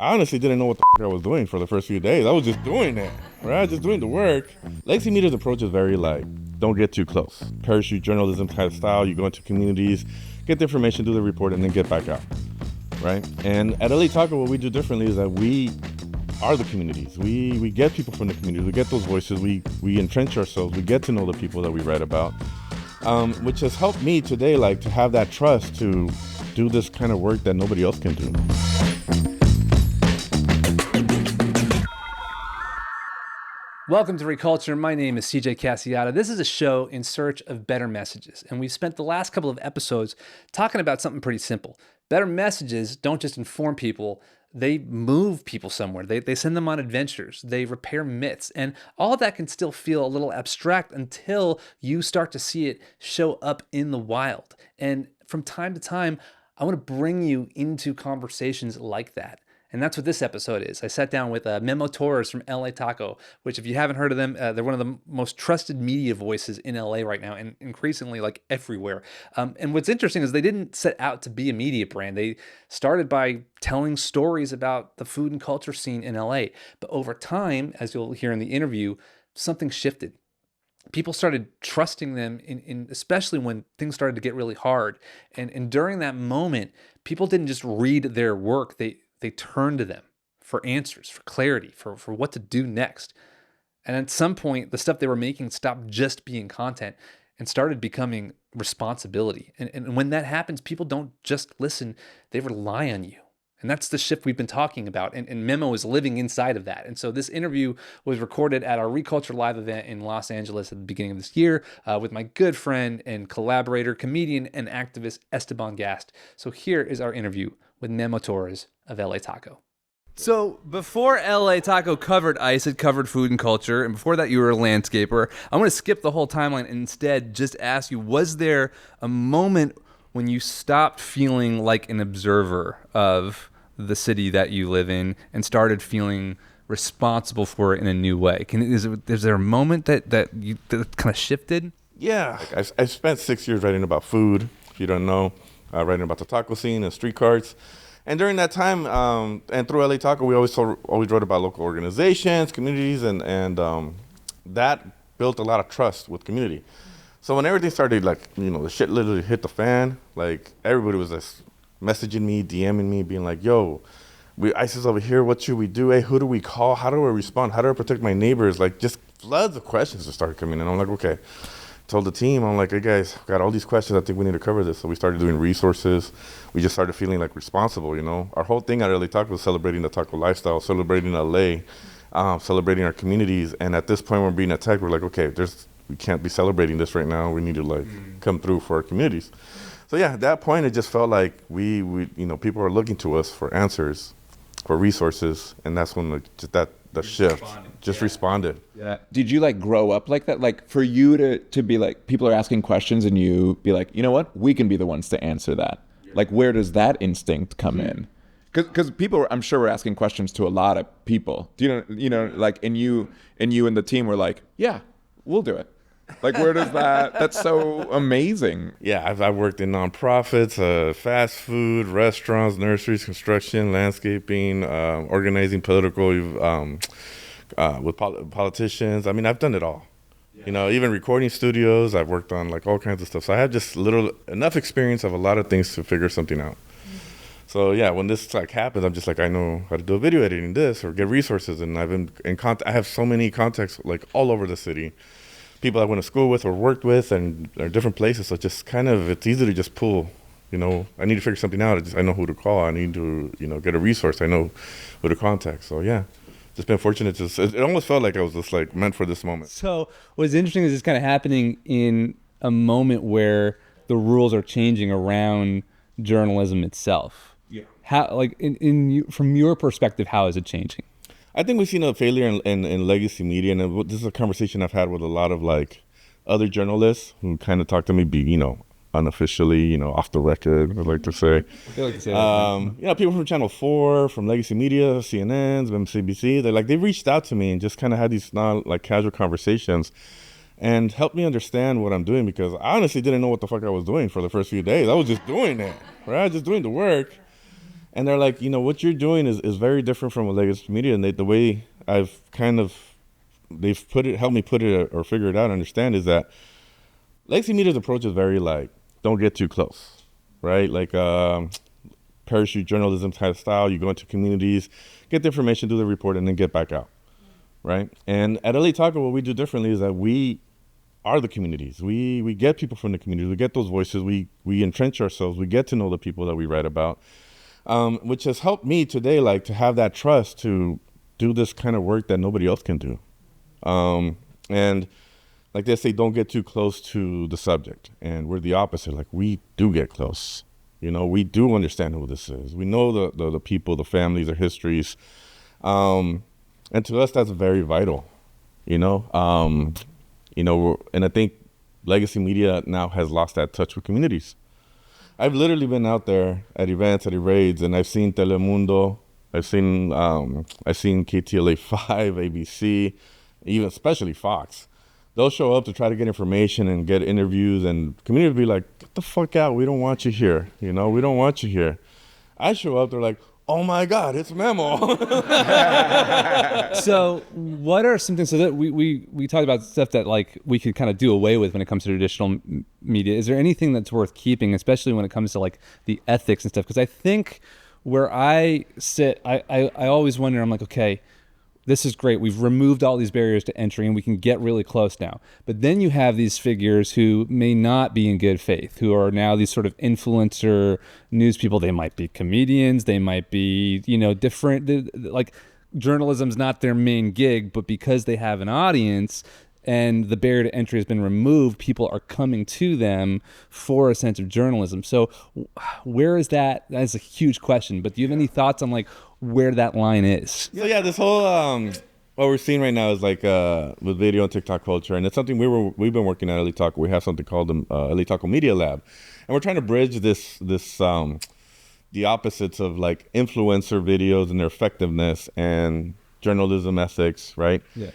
I honestly didn't know what the fuck I was doing for the first few days. I was just doing it, right? Just doing the work. Legacy Media's approach is very like, don't get too close. Parachute journalism kind of style. You go into communities, get the information, do the report, and then get back out, right? And at LA Taco, what we do differently is that we are the communities. We get people from the community. We get those voices. We entrench ourselves. We get to know the people that we write about, which has helped me today, like, to have that trust to do this kind of work that nobody else can do. Welcome to Reculture. My name is CJ Casciotta. This is a show in search of better messages. And we've spent the last couple of episodes talking about something pretty simple. Better messages don't just inform people, they move people somewhere. They send them on adventures. They repair myths. And all of that can still feel a little abstract until you start to see it show up in the wild. And from time to time, I want to bring you into conversations like that. And that's what this episode is. I sat down with Memo Torres from LA Taco, which if you haven't heard of them, they're one of the most trusted media voices in LA right now and increasingly like everywhere. And what's interesting is they didn't set out to be a media brand. They started by telling stories about the food and culture scene in LA. But over time, as you'll hear in the interview, something shifted. People started trusting them in especially when things started to get really hard. And during that moment, people didn't just read their work. They turned to them for answers, for clarity, for what to do next. And at some point, the stuff they were making stopped just being content and started becoming responsibility. And when that happens, people don't just listen, they rely on you. And that's the shift we've been talking about. And Memo is living inside of that. And so this interview was recorded at our Reculture Live event in Los Angeles at the beginning of this year with my good friend and collaborator, comedian, and activist Esteban. So here is our interview with Memo Torres of LA Taco. So before LA Taco covered ice, it covered food and culture. And before that, you were a landscaper. I'm going to skip the whole timeline and instead just ask you, was there a moment when you stopped feeling like an observer of the city that you live in and started feeling responsible for it in a new way? Is there a moment that kind of shifted? Yeah, I spent 6 years writing about food, if you don't know, writing about the taco scene and street carts. And during that time, and through LA Taco, we always wrote about local organizations, communities, and that built a lot of trust with community. So when everything started, like, the shit literally hit the fan, like, everybody was just messaging me, DMing me, being like, yo, ICE is over here, what should we do? Hey, who do we call? How do I respond? How do I protect my neighbors? Like, just floods of questions just started coming in. I'm like, okay. Told the team, I'm like, hey guys, got all these questions, I think we need to cover this. So we started doing resources. We just started feeling like responsible, Our whole thing at LA Taco was celebrating the taco lifestyle, celebrating LA, celebrating our communities. And at this point, we're being attacked. We're like, okay, we can't be celebrating this right now. We need to come through for our communities. So yeah, at that point, it just felt like we people are looking to us for answers, for resources. And that's when the shift responded. Yeah. Did you grow up like that? Like for you to be like, people are asking questions and you be like, you know what? We can be the ones to answer that. Yeah. Like, where does that instinct come in? Because people, I'm sure, were asking questions to a lot of people. Do you know, like, and you and the team were like, yeah, we'll do it. Like, where does that's so amazing. Yeah, I've worked in nonprofits, fast food, restaurants, nurseries, construction, landscaping, organizing political, with politicians. I mean, I've done it all. Yeah. Even recording studios, I've worked on all kinds of stuff. So I have just enough experience of a lot of things to figure something out. So yeah, when this happens, I'm just like, I know how to do a video editing this or get resources. And I've been in contact. I have so many contacts all over the city. People I went to school with or worked with and are different places. So just it's easy to just pull, I need to figure something out. I know who to call. I need to, get a resource. I know who to contact. So yeah, just been fortunate. It almost felt like I was just meant for this moment. So what's interesting is it's kind of happening in a moment where the rules are changing around journalism itself. Yeah. How, from your perspective, how is it changing? I think we've seen a failure in legacy media, and this is a conversation I've had with a lot of other journalists who kind of talk to me, unofficially, off the record, I'd like to say. People from Channel 4, from Legacy Media, CNNs, MSNBC, they reached out to me and just kind of had these casual conversations and helped me understand what I'm doing, because I honestly didn't know what the fuck I was doing for the first few days. I was just doing it, right? Just doing the work. And they're like, what you're doing is very different from a legacy media. And the way I've they've helped me put it or figure it out, understand is that legacy media's approach is very like, don't get too close, right? Like parachute journalism type style. You go into communities, get the information, do the report, and then get back out, right? And at LA Taco, what we do differently is that we are the communities. We get people from the communities. We get those voices. We entrench ourselves. We get to know the people that we write about, which has helped me today, like to have that trust to do this kind of work that nobody else can do. And like they say, don't get too close to the subject. And we're the opposite. Like we do get close. We do understand who this is. We know the people, the families, their histories. And to us, that's very vital, and I think legacy media now has lost that touch with communities. I've literally been out there at events, at raids, and I've seen Telemundo, I've seen KTLA5, ABC, even especially Fox. They'll show up to try to get information and get interviews, and community will be like, get the fuck out, we don't want you here, we don't want you here. I show up, they're like, oh my God, it's Memo. So what are some things, so that we talked about stuff that like we could kind of do away with when it comes to traditional media. Is there anything that's worth keeping, especially when it comes to like the ethics and stuff? Because I think where I sit, I always wonder, I'm like, okay, this is great. We've removed all these barriers to entry and we can get really close now. But then you have these figures who may not be in good faith, who are now these sort of influencer news people. They might be comedians. They might be, different. Like journalism's not their main gig, but because they have an audience and the barrier to entry has been removed, people are coming to them for a sense of journalism. So where is that? That's a huge question. But do you have any thoughts on like where that line is? So yeah, this whole what we're seeing right now is like with video and TikTok culture, and it's something we've been working at LA Taco. We have something called the LA Taco Media Lab, and we're trying to bridge this the opposites of like influencer videos and their effectiveness and journalism ethics, right? Yeah.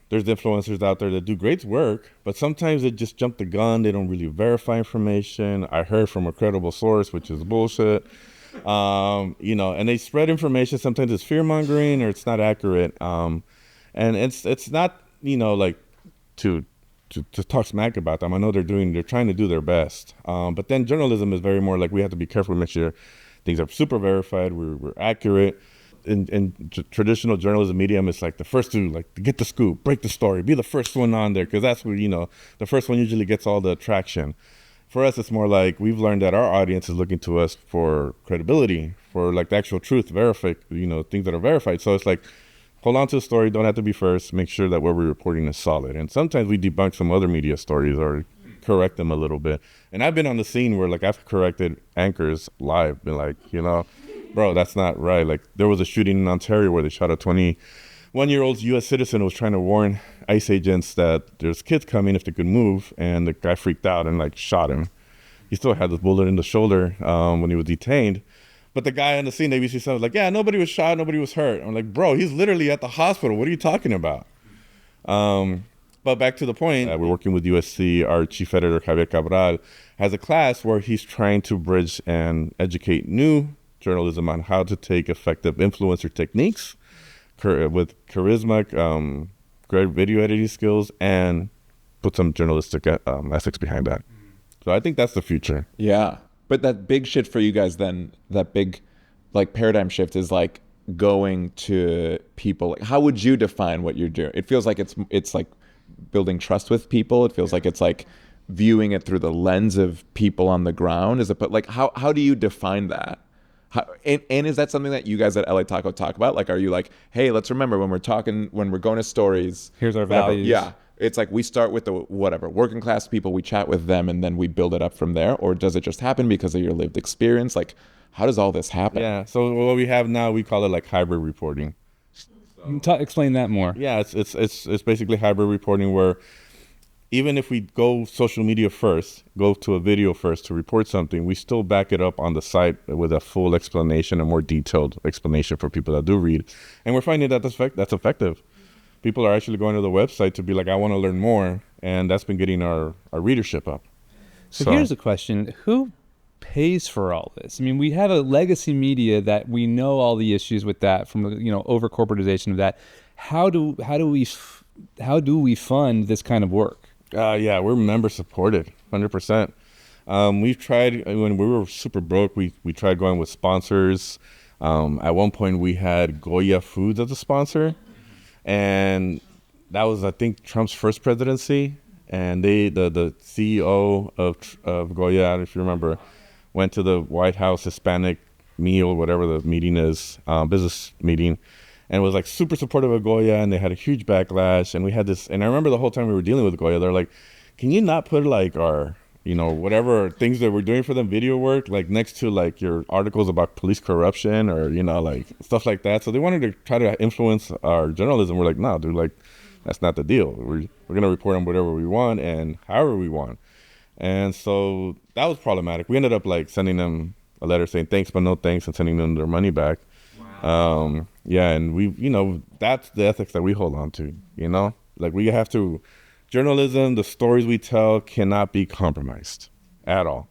There's influencers out there that do great work, but sometimes they just jump the gun. They don't really verify information. I heard from a credible source, which is bullshit. And they spread information. Sometimes it's fear mongering or it's not accurate. And it's not, like to talk smack about them. I know they're trying to do their best. But then journalism is very more like we have to be careful to make sure things are super verified. We're accurate. In traditional journalism medium, it's like the first to like get the scoop, break the story, be the first one on there, because that's where the first one usually gets all the attraction. For us, it's more like we've learned that our audience is looking to us for credibility, for like the actual truth, verify, things that are verified. So it's like, hold on to the story, don't have to be first, make sure that what we're reporting is solid. And sometimes we debunk some other media stories or correct them a little bit. And I've been on the scene where like I've corrected anchors live, been like, bro, that's not right. Like there was a shooting in Ontario where they shot a 21-year-old U.S. citizen who was trying to warn ICE agents that there's kids coming if they could move, and the guy freaked out and like shot him. He still had this bullet in the shoulder when he was detained. But the guy on the scene, ABC was like, yeah, nobody was shot, nobody was hurt. I'm like, bro, he's literally at the hospital. What are you talking about? But back to the point, we're working with USC. Our chief editor, Javier Cabral, has a class where he's trying to bridge and educate new journalism on how to take effective influencer techniques with charisma, great video editing skills, and put some journalistic ethics behind that. So I think that's the future. Yeah. But that big shit for you guys then, that big like paradigm shift is like going to people. Like, how would you define what you're doing? It feels like it's like building trust with people. It feels like it's like viewing it through the lens of people on the ground. But like, how do you define that? And is that something that you guys at LA Taco talk about? Like, are you like, hey, let's remember when we're going to stories, here's our whatever. values. Yeah. It's like we start with the working class people, we chat with them, and then we build it up from there? Or does it just happen because of your lived experience? Like, how does all this happen? Yeah. So what we have now, we call it like hybrid reporting. Explain that more. Yeah, it's basically hybrid reporting where even if we go social media first, go to a video first to report something, we still back it up on the site with a full explanation, a more detailed explanation for people that do read. And we're finding that that's effective. People are actually going to the website to be like, I want to learn more. And that's been getting our readership up. So here's a question. Who pays for all this? I mean, we have a legacy media that we know all the issues with that from over corporatization of that. How do we fund this kind of work? Yeah, we're member supported, 100%. We've tried when we were super broke. We tried going with sponsors. At one point, we had Goya Foods as a sponsor, and that was, I think, Trump's first presidency. And the CEO of Goya, if you remember, went to the White House Hispanic meal, whatever the meeting is, business meeting, and was like super supportive of Goya. And they had a huge backlash. And we had this, and I remember the whole time we were dealing with Goya, they're like, "Can you not put like our, whatever things that we're doing for them, video work, like next to like your articles about police corruption or, like stuff like that?" So they wanted to try to influence our journalism. We're like, "No, dude, like that's not the deal. We're going to report on whatever we want and however we want." And so that was problematic. We ended up like sending them a letter saying thanks, but no thanks, and sending them their money back. Wow. Yeah. And we, that's the ethics that we hold on to, like we have to, journalism, the stories we tell cannot be compromised at all.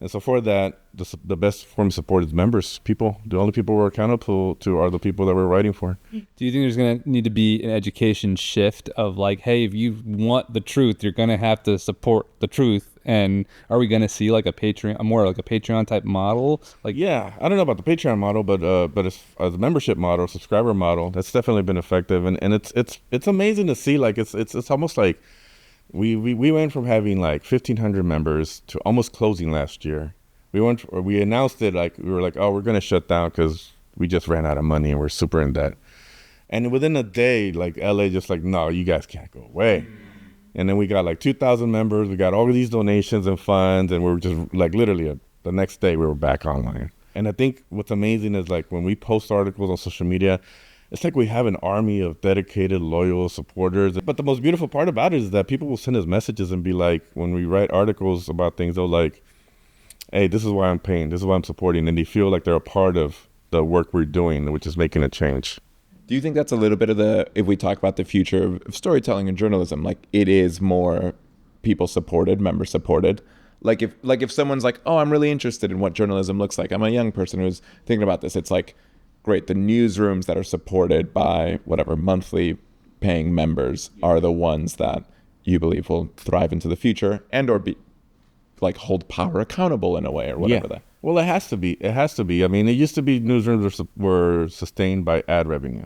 And so for that, the best form of support is members, people. The only people we're accountable to are the people that we're writing for. Do you think there's going to need to be an education shift of like, hey, if you want the truth, you're going to have to support the truth? And are we going to see like a Patreon type model? Like, yeah, I don't know about the Patreon model, but as a membership model, subscriber model, that's definitely been effective. And it's amazing to see. Like it's almost like we went from having like 1,500 members to almost closing last year. We announced it like we were like, oh, we're going to shut down because we just ran out of money and we're super in debt. And within a day, like LA just like, no, you guys can't go away. And then we got like 2,000 members. We got all of these donations and funds, and we were just like literally the next day we were back online. And I think what's amazing is like when we post articles on social media, it's like we have an army of dedicated, loyal supporters. But the most beautiful part about it is that people will send us messages and be like, when we write articles about things, they'll like, hey, this is why I'm paying, this is why I'm supporting. And they feel like they're a part of the work we're doing, which is making a change. Do you think that's a little bit of if we talk about the future of storytelling and journalism, like it is more people supported, member supported? Like if someone's like, oh, I'm really interested in what journalism looks like. I'm a young person who's thinking about this. It's like, great, the newsrooms that are supported by whatever monthly paying members are the ones that you believe will thrive into the future and or be like hold power accountable in a way or whatever. Yeah. Well, it has to be. It has to be. I mean, it used to be newsrooms were sustained by ad revenue.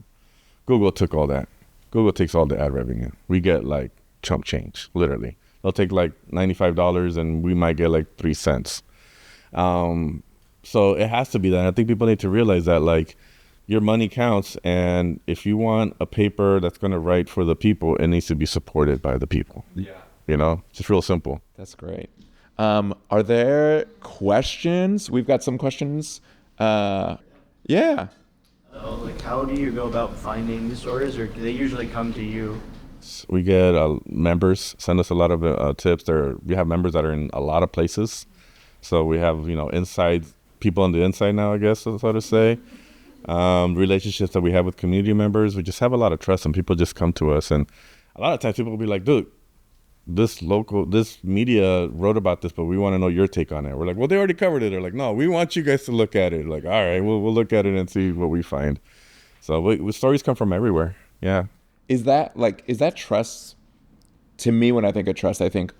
Google took all that. Google takes all the ad revenue. We get like chump change, literally. They'll take like $95 and we might get like 3 cents. So it has to be that. I think people need to realize that like your money counts. And if you want a paper that's going to write for the people, it needs to be supported by the people. Yeah. Just real simple. That's great. Are there questions? We've got some questions. Yeah. Like, how do you go about finding these stories, or do they usually come to you? We get members send us a lot of tips. We have members that are in a lot of places. So we have, inside people on the inside now, I guess, so to say. Relationships that we have with community members. We just have a lot of trust, and people just come to us. And a lot of times people will be like, dude, this media wrote about this, but we want to know your take on it. We're like, well, they already covered it. They're like, no, we want you guys to look at it. Like, all right, we'll look at it and see what we find. So stories come from everywhere. Yeah. Is that trust? To me, when I think of trust, I think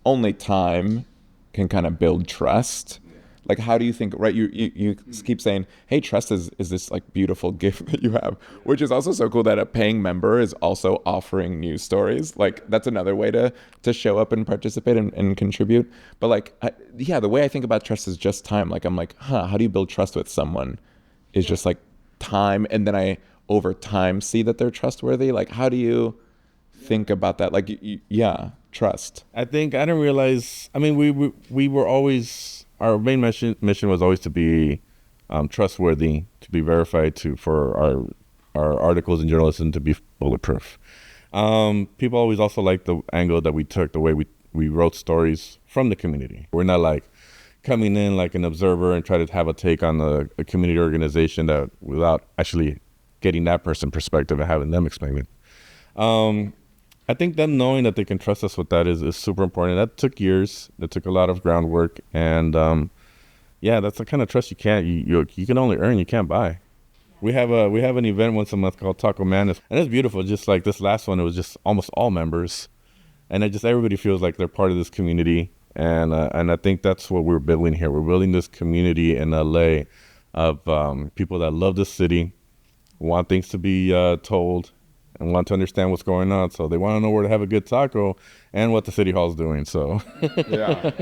only time can kind of build trust. Like, how do you think, right? You keep saying, hey, trust is this like beautiful gift that you have, which is also so cool that a paying member is also offering news stories. Like, that's another way to show up and participate and contribute. But like, the way I think about trust is just time. Like, I'm like, how do you build trust with someone? Is just like time. And then I, over time, see that they're trustworthy. Like, how do you think about that? Like, trust. I think I didn't realize, I mean, we were always, our main mission was always to be trustworthy, to be verified, for our articles and journalism to be bulletproof. People always also liked the angle that we took, the way we wrote stories from the community. We're not like coming in like an observer and try to have a take on a community organization that without actually getting that person's perspective and having them explain it. I think them knowing that they can trust us with that is super important. That took years. That took a lot of groundwork. And yeah, that's the kind of trust you can only earn, you can't buy. We have an event once a month called Taco Madness, and it's beautiful. Just like this last one, it was just almost all members, and everybody feels like they're part of this community. And I think that's what we're building here. We're building this community in LA of people that love the city, want things to be told, and want to understand what's going on. So they want to know where to have a good taco and what the city hall's doing. So Yeah.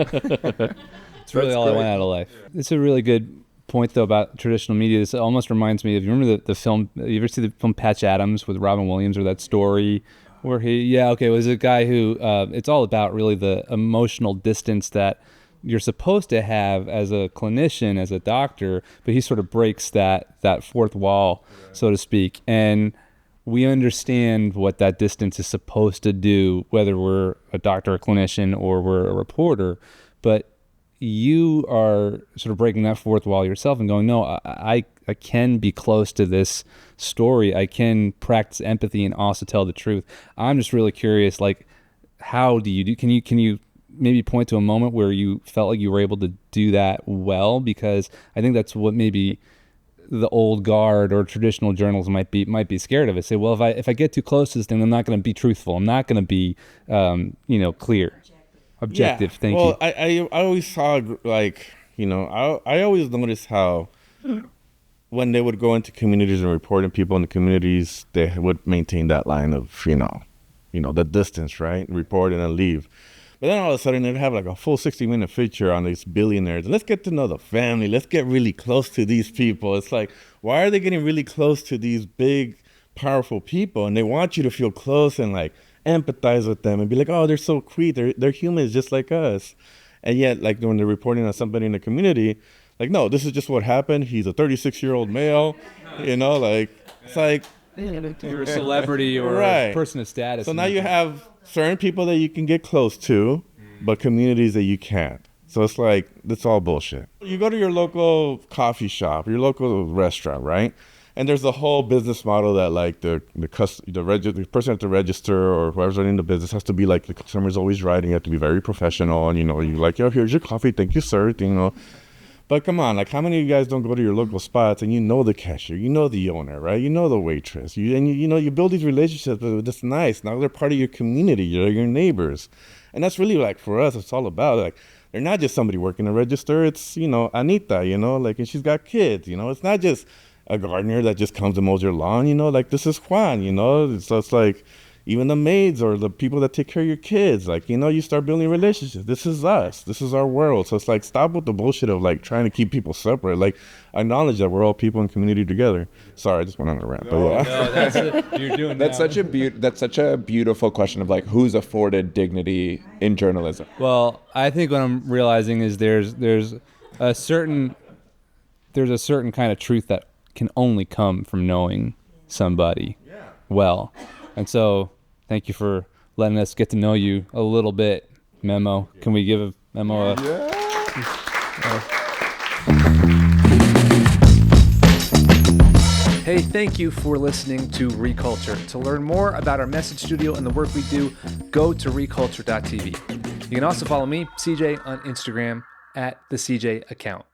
It's really all I want out of life. It's a really good point, though, about traditional media. This almost reminds me of, you remember the film, you ever see the film Patch Adams with Robin Williams, or that story where it was a guy who, it's all about really the emotional distance that you're supposed to have as a clinician, as a doctor, but he sort of breaks that fourth wall, so to speak. And we understand what that distance is supposed to do, whether we're a doctor, a clinician, or we're a reporter. But you are sort of breaking that fourth wall yourself and going, no, I can be close to this story. I can practice empathy and also tell the truth. I'm just really curious, like, how do you do? Can you maybe point to a moment where you felt like you were able to do that well? Because I think that's what maybe the old guard or traditional journals might be scared of it. Say, well, if I get too close to this thing, I'm not going to be truthful. I'm not going to be, clear. Objective. Yeah. Thank you. I always saw, like, I always noticed how when they would go into communities and report, and people in the communities, they would maintain that line of, the distance, right? Report and then leave. But then all of a sudden they'd have like a full 60-minute feature on these billionaires. Let's get to know the family. Let's get really close to these people. It's like, why are they getting really close to these big, powerful people? And they want you to feel close and like empathize with them and be like, oh, they're so sweet. They're humans just like us. And yet, like, when they're reporting on somebody in the community, like, no, this is just what happened. He's a 36-year-old male, it's like, you're a celebrity or right. a person of status. So now you have certain people that you can get close to, but communities that you can't. So it's like, it's all bullshit. You go to your local coffee shop, your local restaurant, right? And there's the whole business model that, like, the person at the register or whoever's running the business has to be like, the customer's always right, and you have to be very professional, and you like, oh, here's your coffee, thank you, sir, But come on, like, how many of you guys don't go to your local spots and you know the cashier, you know the owner, right? You know the waitress, you build these relationships with that's nice. Now they're part of your community, you're your neighbors. And that's really, like, for us, it's all about, like, they're not just somebody working the register, it's, Anita, and she's got kids, it's not just a gardener that just comes and mows your lawn, like, this is Juan, so it's like, even the maids or the people that take care of your kids, like, you start building relationships. This is us. This is our world. So it's like, stop with the bullshit of, like, trying to keep people separate. Like, acknowledge that we're all people in community together. Sorry, I just went on a rant. But yeah. No, that's it. You're doing that's such a beautiful question of, like, who's afforded dignity in journalism. Well, I think what I'm realizing is there's a certain kind of truth that can only come from knowing somebody well. And so, thank you for letting us get to know you a little bit, Memo. Can we give Memo a... Hey, thank you for listening to Reculture. To learn more about our message studio and the work we do, go to reculture.tv. You can also follow me, CJ, on Instagram @the CJ account.